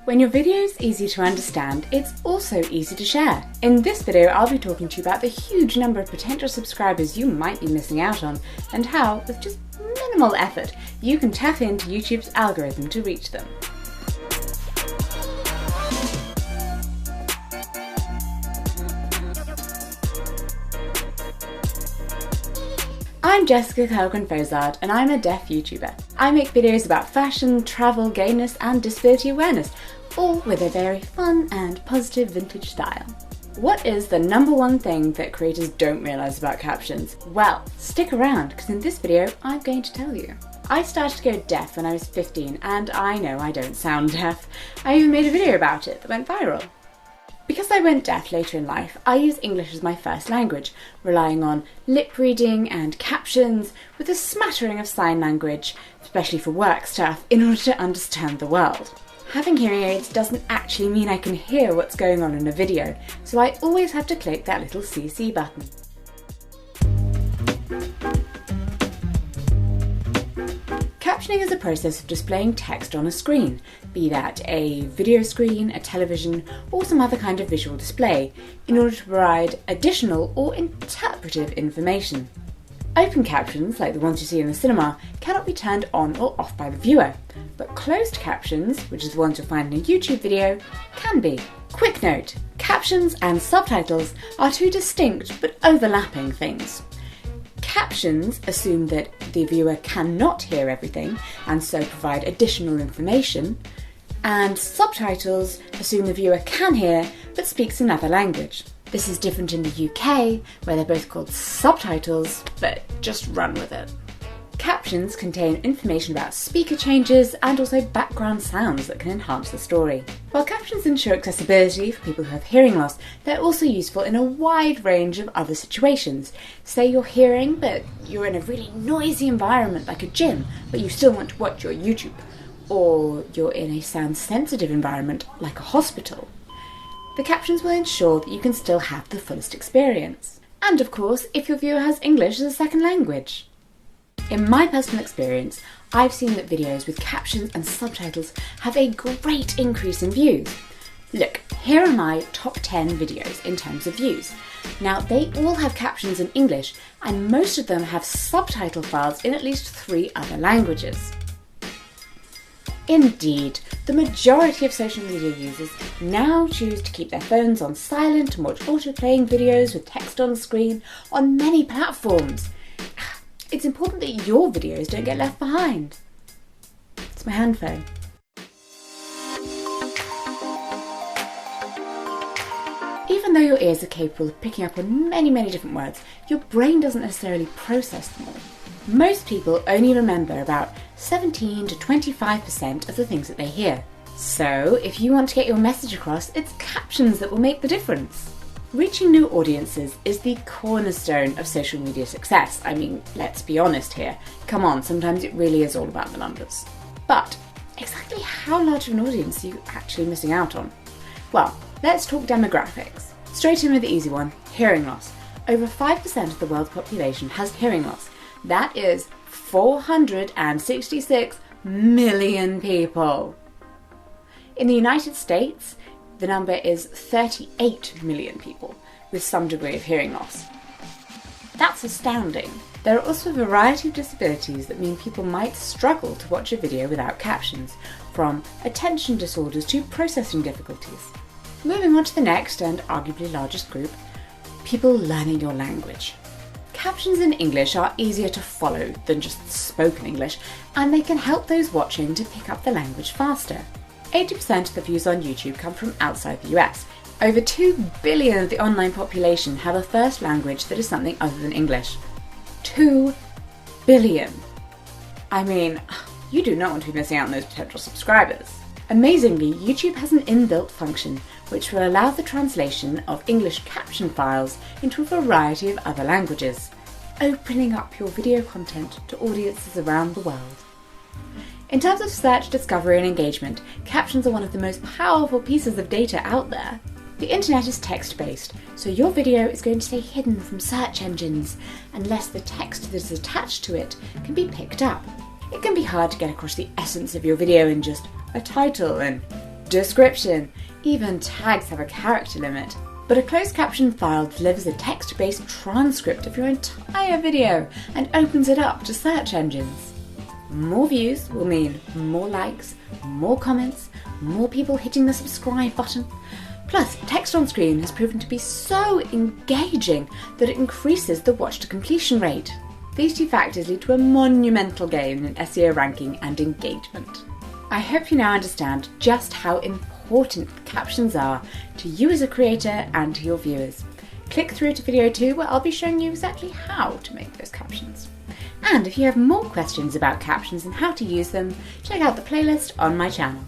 When your video is easy to understand, it's also easy to share. In this video, I'll be talking to you about the huge number of potential subscribers you might be missing out on, and how, with just minimal effort, you can tap into YouTube's algorithm to reach them. I'm Jessica Kellgren Fozard, and I'm a deaf YouTuber. I make videos about fashion, travel, gayness, and disability awareness, all with a very fun and positive vintage style. What is the number one thing that creators don't realise about captions? Well, stick around, because in this video, I'm going to tell you. I started to go deaf when I was 15, and I know I don't sound deaf. I even made a video about it that went viral. Because I went deaf later in life, I use English as my first language, relying on lip reading and captions with a smattering of sign language, especially for work stuff, in order to understand the world. Having hearing aids doesn't actually mean I can hear what's going on in a video, so I always have to click that little CC button. Captioning is a process of displaying text on a screen, be that a video screen, a television, or some other kind of visual display, in order to provide additional or interpretive information. Open captions, like the ones you see in the cinema, cannot be turned on or off by the viewer, but closed captions, which is the ones you'll find in a YouTube video, can be. Quick note, captions and subtitles are two distinct but overlapping things. Captions assume that the viewer cannot hear everything and so provide additional information, and subtitles assume the viewer can hear but speaks another language. This is different in the UK, where they're both called subtitles, but just run with it. Captions contain information about speaker changes and also background sounds that can enhance the story. While captions ensure accessibility for people who have hearing loss, they're also useful in a wide range of other situations. Say you're hearing, but you're in a really noisy environment like a gym, but you still want to watch your YouTube. Or you're in a sound-sensitive environment like a hospital. The captions will ensure that you can still have the fullest experience. And of course, if your viewer has English as a second language. In my personal experience, I've seen that videos with captions and subtitles have a great increase in views. Look, here are my top 10 videos in terms of views. Now, they all have captions in English, and most of them have subtitle files in at least 3 other languages. Indeed, the majority of social media users now choose to keep their phones on silent and watch auto-playing videos with text on the screen on many platforms. It's important that your videos don't get left behind. It's my hand phone. Even though your ears are capable of picking up on many different words, your brain doesn't necessarily process them all. Most people only remember about 17 to 25% of the things that they hear. So, if you want to get your message across, it's captions that will make the difference. Reaching new audiences is the cornerstone of social media success. I mean, let's be honest here. Come on, sometimes it really is all about the numbers. But exactly how large of an audience are you actually missing out on? Well, let's talk demographics. Straight in with the easy one, hearing loss. Over 5% of the world's population has hearing loss. That is 466 million people. In the United States, the number is 38 million people with some degree of hearing loss. That's astounding. There are also a variety of disabilities that mean people might struggle to watch a video without captions, from attention disorders to processing difficulties. Moving on to the next and arguably largest group, people learning your language. Captions in English are easier to follow than just spoken English, and they can help those watching to pick up the language faster. 80% of the views on YouTube come from outside the US. Over 2 billion of the online population have a first language that is something other than English. 2 billion! I mean, you do not want to be missing out on those potential subscribers. Amazingly, YouTube has an inbuilt function which will allow the translation of English caption files into a variety of other languages, opening up your video content to audiences around the world. In terms of search, discovery and engagement, captions are one of the most powerful pieces of data out there. The internet is text-based, so your video is going to stay hidden from search engines unless the text that is attached to it can be picked up. It can be hard to get across the essence of your video in just a title and description. Even tags have a character limit. But a closed caption file delivers a text-based transcript of your entire video and opens it up to search engines. More views will mean more likes, more comments, more people hitting the subscribe button. Plus, text on screen has proven to be so engaging that it increases the watch to completion rate. These two factors lead to a monumental gain in SEO ranking and engagement. I hope you now understand just how important captions are to you as a creator and to your viewers. Click through to video 2 where I'll be showing you exactly how to make those captions. And if you have more questions about captions and how to use them, check out the playlist on my channel.